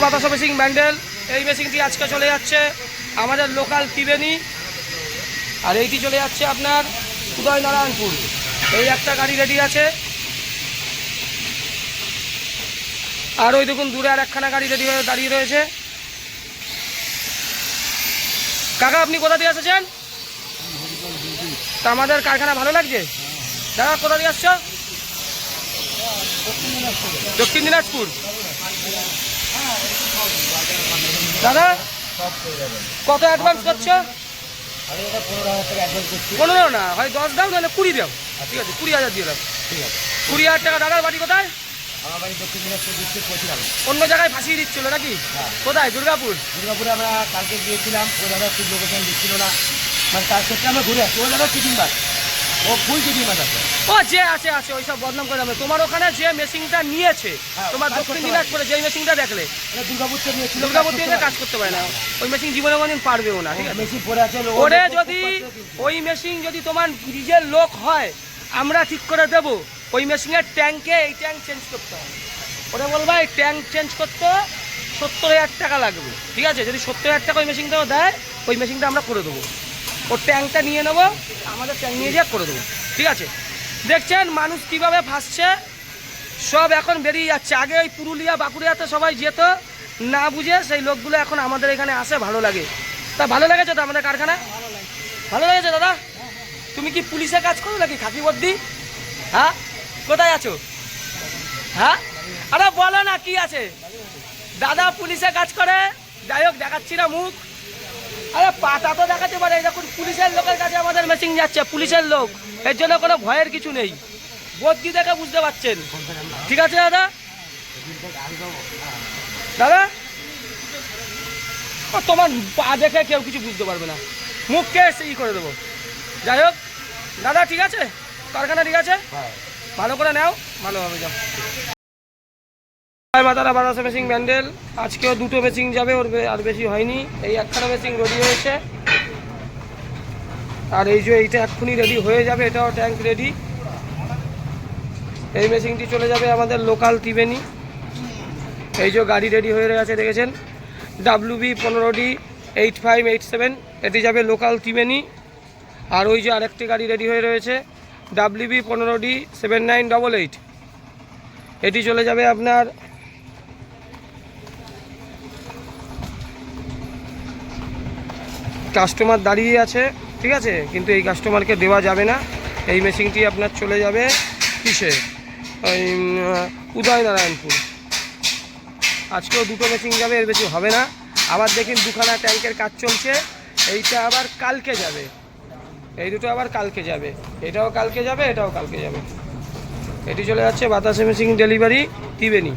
বাতাসা মেশিন ব্যান্ডেল, এই মেশিনটি আজকে চলে যাচ্ছে আমাদের লোকাল ত্রিবেণী, আর এইটি চলে যাচ্ছে আপনার উদয়নারায়ণপুর। এই একটা গাড়ি রেডি আছে, আর ওই দেখুন দূরে আর একখানা গাড়ি রেডি হয়ে দাঁড়িয়ে রয়েছে। কাকা আপনি কোথা দিয়ে এসেছেন? তা আমাদের কারখানা ভালো লাগছে? দাদা কোথা দিয়ে আসছো? দক্ষিণ দিনাজপুর। দাদা কত অ্যাডভান্স করছো? 15 না হয় 10 দাও, নাহলে 20 দাও। ঠিক আছে 20,000 দিয়ে দাও। ঠিক আছে 20,000 টাকা। দাদার বাড়ি কোথায়? আমার বাড়ি দক্ষিণ দিনাজপুর ডিস্ট্রিক্ট পৌঁছিলাম। অন্য জায়গায় ফাঁসিয়ে দিচ্ছিল নাকি? কোথায়? দুর্গাপুর। দুর্গাপুরে আমরা কালকে গিয়েছিলাম, ওই দাদা ঠিক লোকেশন দিচ্ছিল না, মানে তার ক্ষেত্রে আমরা ঘুরে আসছি। ওই দাদা চিটিং বাস, ও ফুল চিটিং বাস আছে। ও যে আছে আছে ওই সব বদনাম করে যাবে। তোমার ওখানে যে মেশিনটা নিয়েছে, তোমার দক্ষিণ দিনাজপুরে যে মেশিনটা দেখলে, দুর্গাপুর থেকে নিয়েছিল, দুর্গাপুর থেকে কাজ করতে পারে না। ওই মেশিন জীবনে কোনোদিন পারবেও না। ঠিক আছে মেশিন পরে আছে। ওরে যদি ওই মেশিন যদি তোমার নিজের লোক হয়, আমরা ঠিক করে দেবো। ওই মেশিনের ট্যাঙ্কে এই ট্যাঙ্ক চেঞ্জ করতে হবে। ওরা বলবা এই ট্যাঙ্ক চেঞ্জ করতে 70,000 টাকা লাগবে। ঠিক আছে যদি 70,000 টাকা ওই মেশিনটাও দেয়, ওই মেশিনটা আমরা করে দেবো। ওর ট্যাঙ্কটা নিয়ে নেবো, আমাদের ট্যাঙ্ক নিয়ে যা করে দেবো। ঠিক আছে দেখছেন মানুষ কিভাবে ফাঁসছে, সব এখন বেরিয়ে যাচ্ছে। আগে ওই পুরুলিয়া বাঁকুড়িয়াতে সবাই যেত, না বুঝে সেই লোকগুলো এখন আমাদের এখানে আসে, ভালো লাগে। তা ভালো লেগেছে তো আমাদের কারখানা? ভালো লেগেছে দাদা? তুমি কি পুলিশে কাজ করো নাকি খাকি বর্দি? হ্যাঁ কোথায় আছো? হ্যাঁ আরে বলো না কি আছে? দাদা পুলিশে কাজ করে। যাই হোক দেখাচ্ছি না মুখ, আরে পাতা তো দেখাতে পারে। যখন পুলিশের লোকের কাছে আমাদের মেশিন যাচ্ছে, পুলিশের লোক, এর জন্য কোনো ভয়ের কিছু নেই। বর্দি দেখে বুঝতে পারছেন। ঠিক আছে দাদা? দাদা তোমার পা দেখে কেউ কিছু বুঝতে পারবে না, মুখকে ই করে দেবো। যাই হোক দাদা ঠিক আছে, কারখানা ঠিক আছে, ভালো করে নাও, ভালোভাবে যাও। মাতারা বাতাসা মেশিন ব্যান্ডেল, আজকেও 2টো মেশিন যাবে, ওর আর বেশি হয়নি। এই একখানা মেশিন রেডি হয়েছে, আর এই যে এইটা এক্ষুনি রেডি হয়ে যাবে, এটাও ট্যাঙ্ক রেডি। এই মেশিনটি চলে যাবে আমাদের লোকাল ত্রিবেণী। এই যে গাড়ি রেডি হয়ে গেছে দেখেছেন, WB 15D 8587, এটি যাবে লোকাল ত্রিবেণী। আর ওই যে আরেকটি গাড়ি রেডি হয়ে রয়েছে WB 15D 7988, এটি চলে যাবে আপনার কাস্টমার দাঁড়িয়ে আছে। ঠিক আছে কিন্তু এই কাস্টমারকে দেওয়া যাবে না। এই মেশিনটি আপনার চলে যাবে কিসে, ওই উদয়নারায়ণপুর। আজকেও 2টো মেশিন যাবে, এর বেশি হবে না। আবার দেখুন 2খানা ট্যাঙ্কের কাজ চলছে, এইটা আবার কালকে যাবে, এই দুটো আবার কালকে যাবে, এটাও কালকে যাবে, এটাও কালকে যাবে। এটি চলে যাচ্ছে বাতাসা মেশিন ডেলিভারি ত্রিবেণী।